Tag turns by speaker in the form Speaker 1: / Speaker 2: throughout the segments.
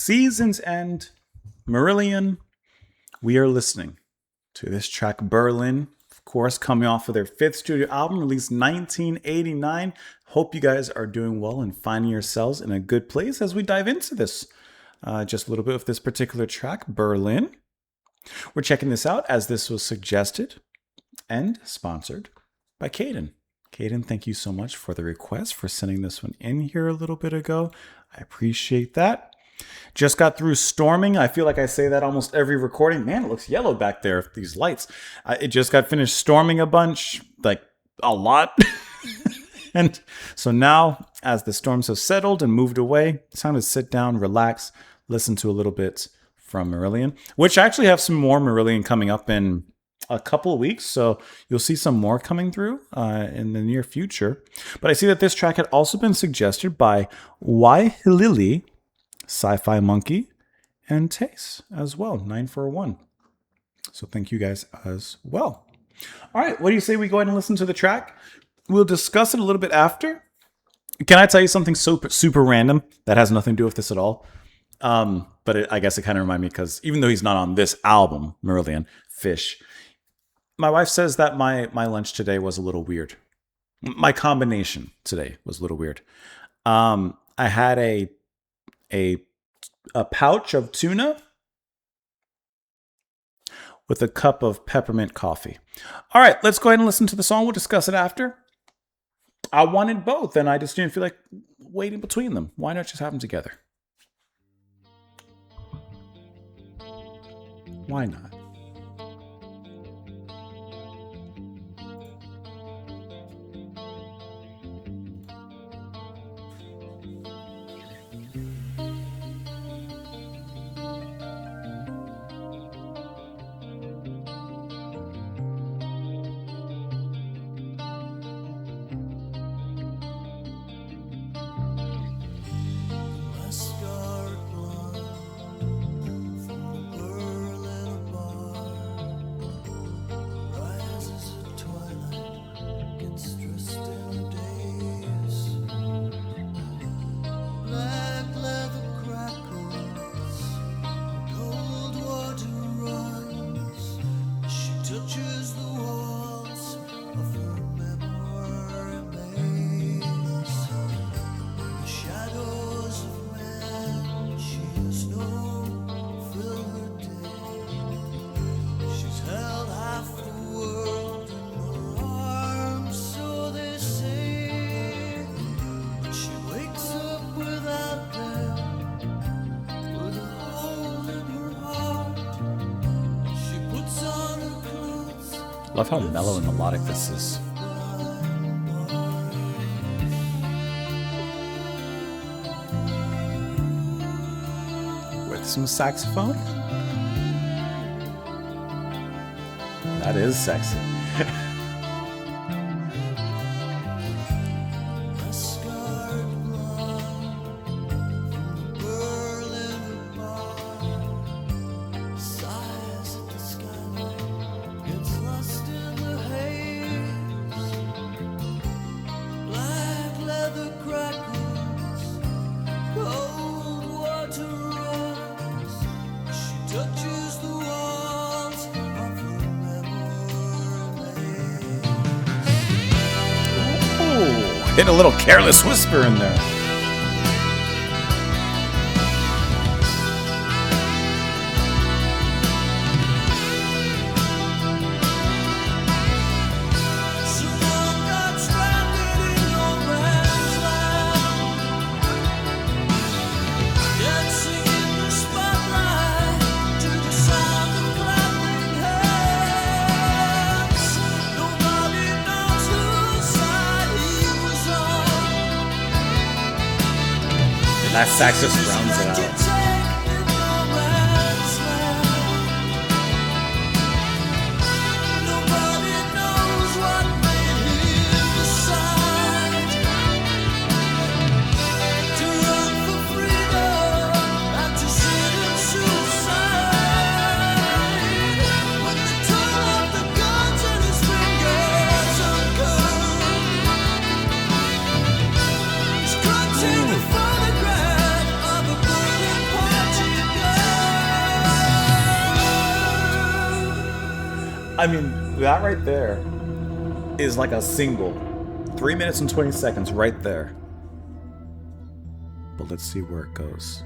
Speaker 1: Seasons End, Marillion. We are listening to this track, Berlin, of course, coming off of their fifth studio album, released 1989. Hope you guys are doing well and finding yourselves in a good place as we dive into this. Just a little bit of this particular track, Berlin. We're checking this out as this was suggested and sponsored by Caden. Caden, thank you so much for the request, for sending this one in here a little bit ago. I appreciate that. Just got through storming. I feel like I say that almost every recording. Man, it looks yellow back there with these lights. It just got finished storming a bunch, like a lot. And so now, as the storms have settled and moved away, it's time to sit down, relax, listen to a little bit from Marillion, which I actually have some more Marillion coming up in a couple of weeks. So you'll see some more coming through in the near future. But I see that this track had also been suggested by Y. Lily, Sci-Fi Monkey, and Taste as well, 941. So thank you guys as well. All right, what do you say we go ahead and listen to the track? We'll discuss it a little bit after. Can I tell you something super random that has nothing to do with this at all? But I guess it kind of reminded me because even though he's not on this album, Marillion, Fish, my wife says that my lunch today was a little weird. My combination today was a little weird. I had a pouch of tuna with a cup of peppermint coffee. All right, let's go ahead and listen to the song. We'll discuss it after. I wanted both, and I just didn't feel like waiting between them. Why not just have them together? Why not? Love how mellow and melodic this is. With some saxophone. That is sexy. Hit a little careless whisper in there. That sax just rounds it out.
Speaker 2: Photograph of a
Speaker 1: I mean, that right there is like a single. 3 minutes and 20 seconds right there. But let's see where it goes.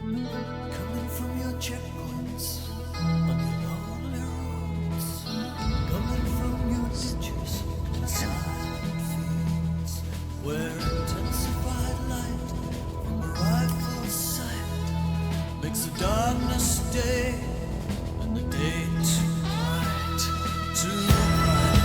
Speaker 2: Coming from your checkpoints on your lonely roads, coming from your ditches and silent fields, where intensified light from a rifle's sight makes the darkness day and the day too bright, too bright.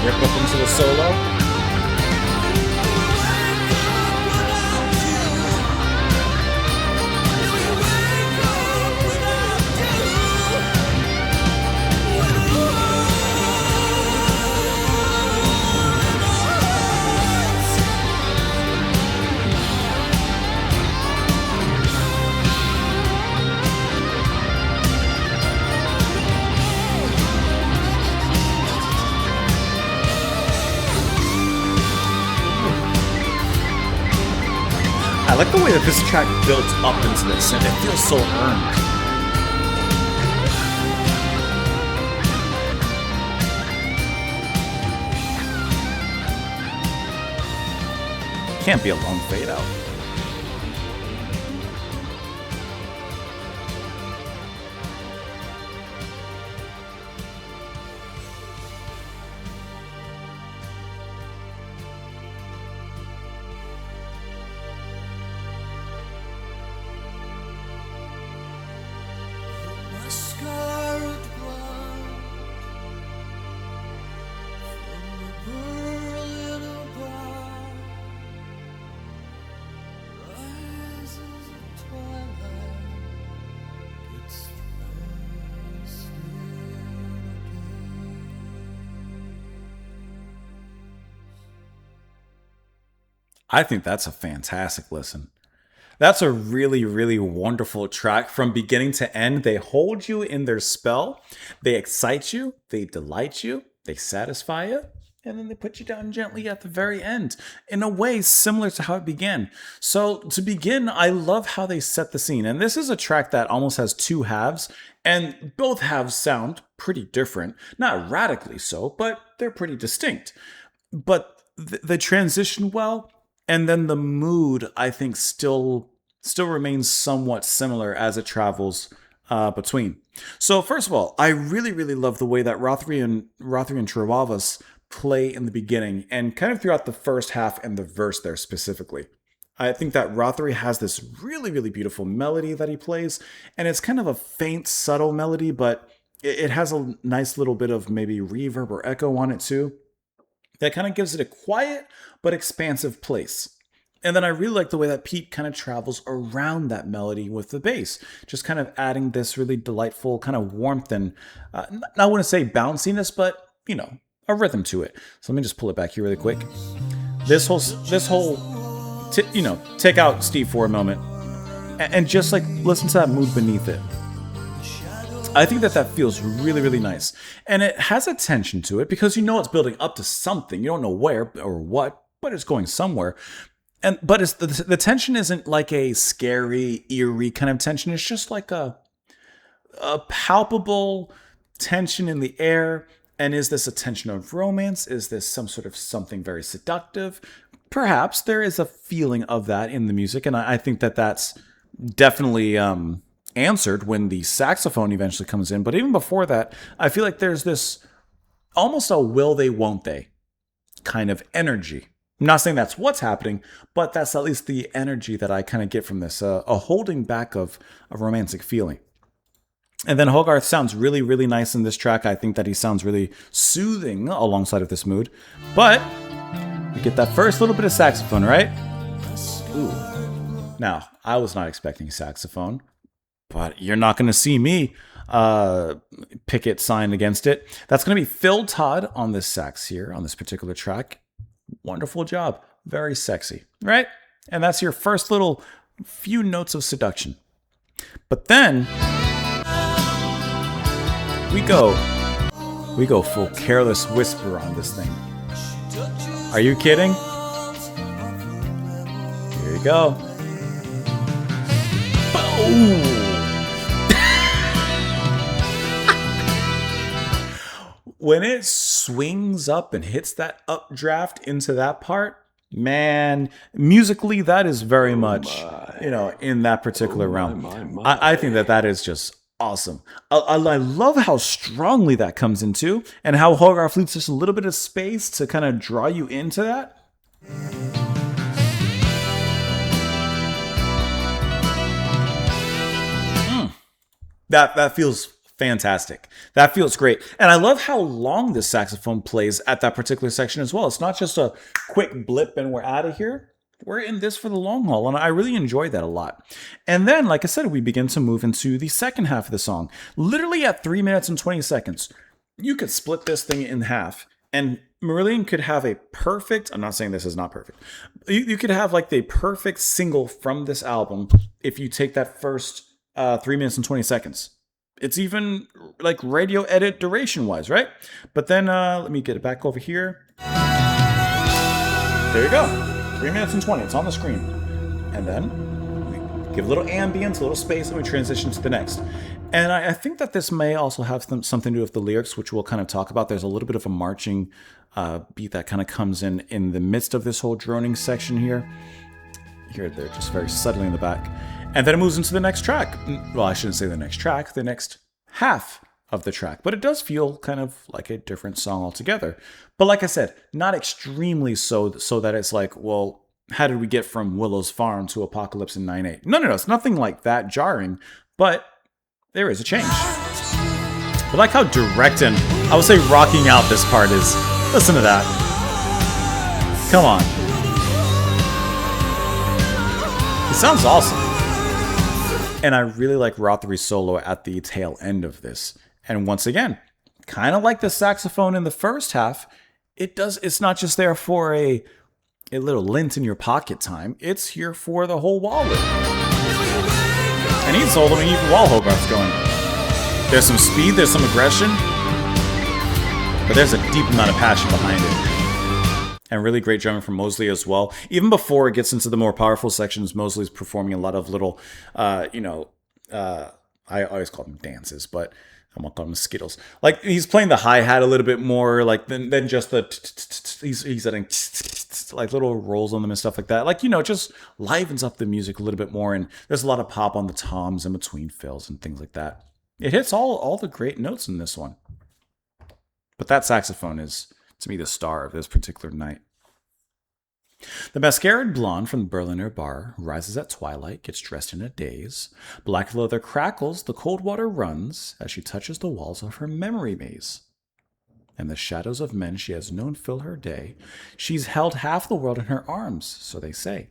Speaker 1: Rip up into the solo. I like the way that this track built up into this, and it feels so earned. Can't be a long fade out.
Speaker 2: Scarlet blood from the Berlin bar rises at twilight, gets thirsty again.
Speaker 1: I think that's a fantastic listen. That's a really, really wonderful track from beginning to end. They hold you in their spell. They excite you. They delight you. They satisfy you. And then they put you down gently at the very end in a way similar to how it began. So to begin, I love how they set the scene. And this is a track that almost has two halves. And both halves sound pretty different. Not radically so, but they're pretty distinct. But they transition well. And then the mood, I think, still remains somewhat similar as it travels between. So first of all, I really, really love the way that Rothery and Chihuahuas play in the beginning and kind of throughout the first half and the verse there specifically. I think that Rothery has this really, really beautiful melody that he plays, and it's kind of a faint, subtle melody, but it has a nice little bit of maybe reverb or echo on it too. That kind of gives it a quiet but expansive place. And then I really like the way that Pete kind of travels around that melody with the bass, just kind of adding this really delightful kind of warmth and I wouldn't say bounciness, but a rhythm to it. So let me just pull it back here really quick. This whole, take out Steve for a moment and just like listen to that mood beneath it. I think that feels really, really nice. And it has a tension to it because it's building up to something. You don't know where or what, but it's going somewhere. But it's the tension isn't like a scary, eerie kind of tension. It's just like a palpable tension in the air. And is this a tension of romance? Is this some sort of something very seductive? Perhaps there is a feeling of that in the music. And I think that that's definitely answered when the saxophone eventually comes in. But even before that, I feel like there's this almost a will they, won't they kind of energy. I'm not saying that's what's happening, but that's at least the energy that I kind of get from this, a holding back of a romantic feeling. And then Hogarth sounds really, really nice in this track. I think that he sounds really soothing alongside of this mood. But we get that first little bit of saxophone, right? Ooh. Now, I was not expecting saxophone, but you're not going to see me picket sign against it. That's going to be Phil Todd on this sax here, on this particular track. Wonderful job. Very sexy, right? And that's your first little few notes of seduction. But then we go full Careless Whisper on this thing. Are you kidding? Here you go. Boom! When it swings up and hits that updraft into that part, man, musically, that is very much, in that particular realm. I think that is just awesome. I love how strongly that comes into and how Hogarth leaves just a little bit of space to kind of draw you into that. That feels fantastic. That feels great. And I love how long this saxophone plays at that particular section as well. It's not just a quick blip and we're out of here. We're in this for the long haul, and I really enjoy that a lot. And then, like I said, we begin to move into the second half of the song. Literally at 3 minutes and 20 seconds, you could split this thing in half, and Marillion could have a perfect, I'm not saying this is not perfect, you could have like the perfect single from this album if you take that first 3 minutes and 20 seconds. It's even like radio edit duration wise, right? But then let me get it back over here. There you go. 3 minutes and 20. It's on the screen. And then we give a little ambience, a little space, and we transition to the next. And I think that this may also have something to do with the lyrics, which we'll kind of talk about. There's a little bit of a marching beat that kind of comes in the midst of this whole droning section here. Here, they're just very subtly in the back. And then it moves into the next track. Well, I shouldn't say the next track, the next half of the track. But it does feel kind of like a different song altogether. But like I said, not extremely so that it's like, well, how did we get from Willow's Farm to Apocalypse in 9/8? No, it's nothing like that jarring, but there is a change. But like how direct and, I would say, rocking out this part is. Listen to that. Come on. It sounds awesome. And I really like Rothery's solo at the tail end of this. And once again, kind of like the saxophone in the first half, it's not just there for a little lint in your pocket time. It's here for the whole wallet. And he's soloing even while Hogarth's going. There's some speed, there's some aggression, but there's a deep amount of passion behind it. And really great drumming from Mosley as well. Even before it gets into the more powerful sections, Mosley's performing a lot of little, I always call them dances, but I'm gonna call them Skittles. Like he's playing the hi-hat a little bit more, like than just the he's adding like little rolls on them and stuff like that. Like, just livens up the music a little bit more, and there's a lot of pop on the toms in between fills and things like that. It hits all the great notes in this one. But that saxophone is, to me, the star of this particular night. The mascaraed blonde from the Berliner bar rises at twilight, gets dressed in a daze. Black leather crackles, the cold water runs as she touches the walls of her memory maze. And the shadows of men she has known fill her day. She's held half the world in her arms, so they say.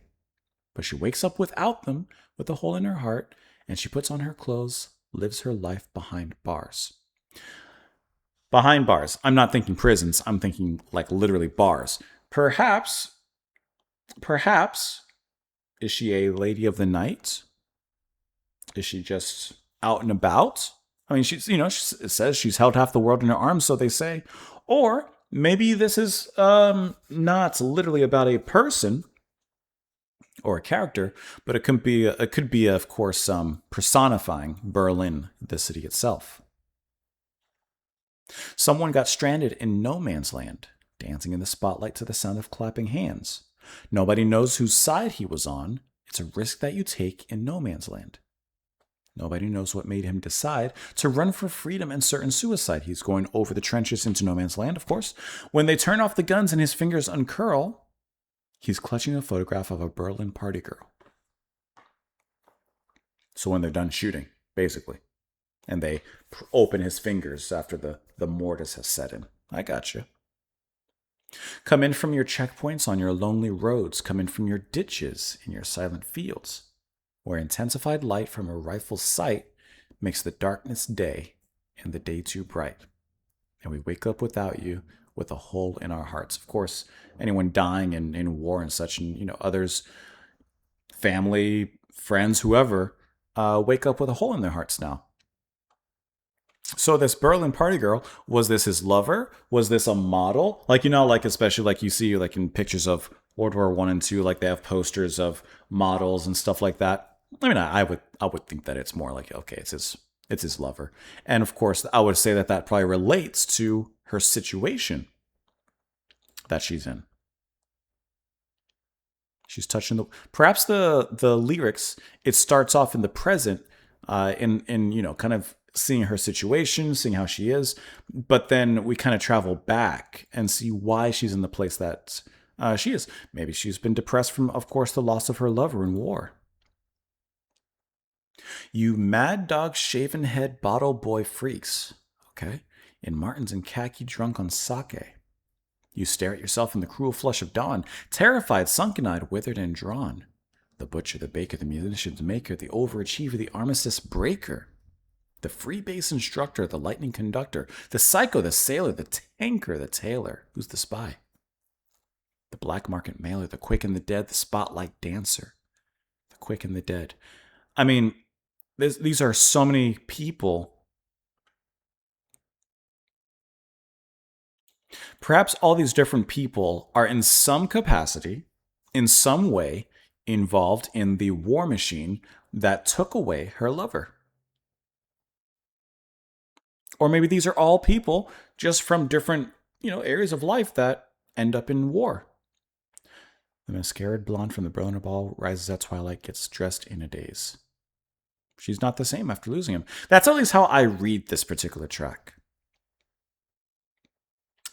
Speaker 1: But she wakes up without them, with a hole in her heart, and she puts on her clothes, lives her life behind bars. Behind bars. I'm not thinking prisons. I'm thinking like literally bars. Perhaps, is she a lady of the night? Is she just out and about? I mean, it says she's held half the world in her arms, so they say. Or maybe this is not literally about a person or a character, but it could be, of course, personifying Berlin, the city itself. Someone got stranded in no man's land, dancing in the spotlight to the sound of clapping hands. Nobody knows whose side he was on. It's a risk that you take in no man's land. Nobody knows what made him decide to run for freedom and certain suicide. He's going over the trenches into no man's land, of course. When they turn off the guns and his fingers uncurl, he's clutching a photograph of a Berlin party girl. So when they're done shooting, basically, and they open his fingers after the mortise has set in. I got you. Come in from your checkpoints on your lonely roads. Come in from your ditches in your silent fields, where intensified light from a rifle's sight makes the darkness day and the day too bright. And we wake up without you with a hole in our hearts. Of course, anyone dying in war and such, and others, family, friends, whoever, wake up with a hole in their hearts now. So this Berlin party girl, was this his lover? Was this a model? Like, especially like you see like in pictures of World War I and II, like they have posters of models and stuff like that. I mean, I would think that it's more like, okay, it's his lover. And of course, I would say that probably relates to her situation that she's in. She's touching perhaps the lyrics, it starts off in the present, in kind of seeing her situation, seeing how she is, but then we kind of travel back and see why she's in the place that she is. Maybe she's been depressed from, of course, the loss of her lover in war. You mad dog shaven head bottle boy freaks, okay, in Martins and khaki drunk on sake. You stare at yourself in the cruel flush of dawn, terrified, sunken-eyed, withered and drawn. The butcher, the baker, the munitions maker, the overachiever, the armistice breaker. The free base instructor, the lightning conductor, the psycho, the sailor, the tanker, the tailor. Who's the spy? The black market mailer, the quick and the dead, the spotlight dancer. The quick and the dead. I mean, these are so many people. Perhaps all these different people are in some capacity, in some way, involved in the war machine that took away her lover. Or maybe these are all people just from different, areas of life that end up in war. The mascaraed blonde from the Berliner ball rises at twilight, gets dressed in a daze. She's not the same after losing him. That's at least how I read this particular track.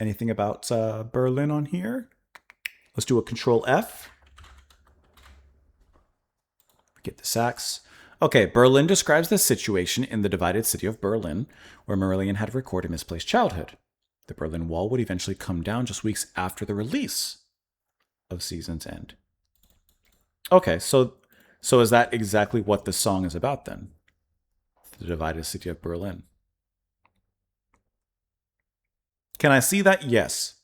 Speaker 1: Anything about Berlin on here? Let's do a Control F. Get the sax. Okay, Berlin describes the situation in the divided city of Berlin, where Marillion had recorded misplaced childhood. The Berlin Wall would eventually come down just weeks after the release of Season's End. Okay, so is that exactly what the song is about then? The divided city of Berlin. Can I see that? Yes.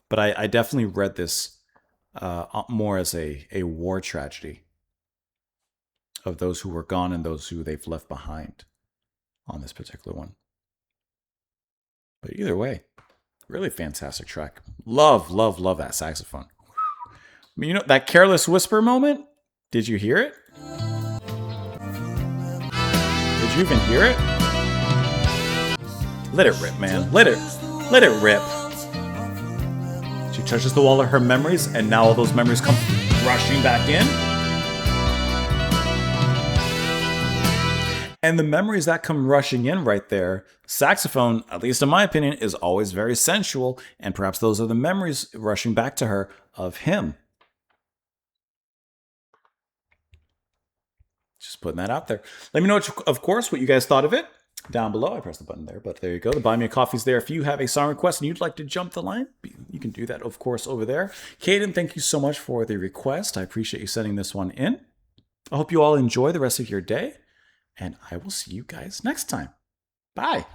Speaker 1: But I definitely read this more as a war tragedy of those who were gone and those who they've left behind on this particular one. But either way, really fantastic track. Love that saxophone. I mean, that careless whisper moment? Did you hear it? Did you even hear it? Let it rip, man. Let it rip. She touches the wall of her memories, and now all those memories come rushing back in. And the memories that come rushing in right there, saxophone, at least in my opinion, is always very sensual, and perhaps those are the memories rushing back to her of him. Just putting that out there. Let me know, of course, what you guys thought of it down below. I pressed the button there, but there you go. The Buy Me a Coffee's there. If you have a song request and you'd like to jump the line, you can do that, of course, over there. Caden, thank you so much for the request. I appreciate you sending this one in. I hope you all enjoy the rest of your day, and I will see you guys next time. Bye.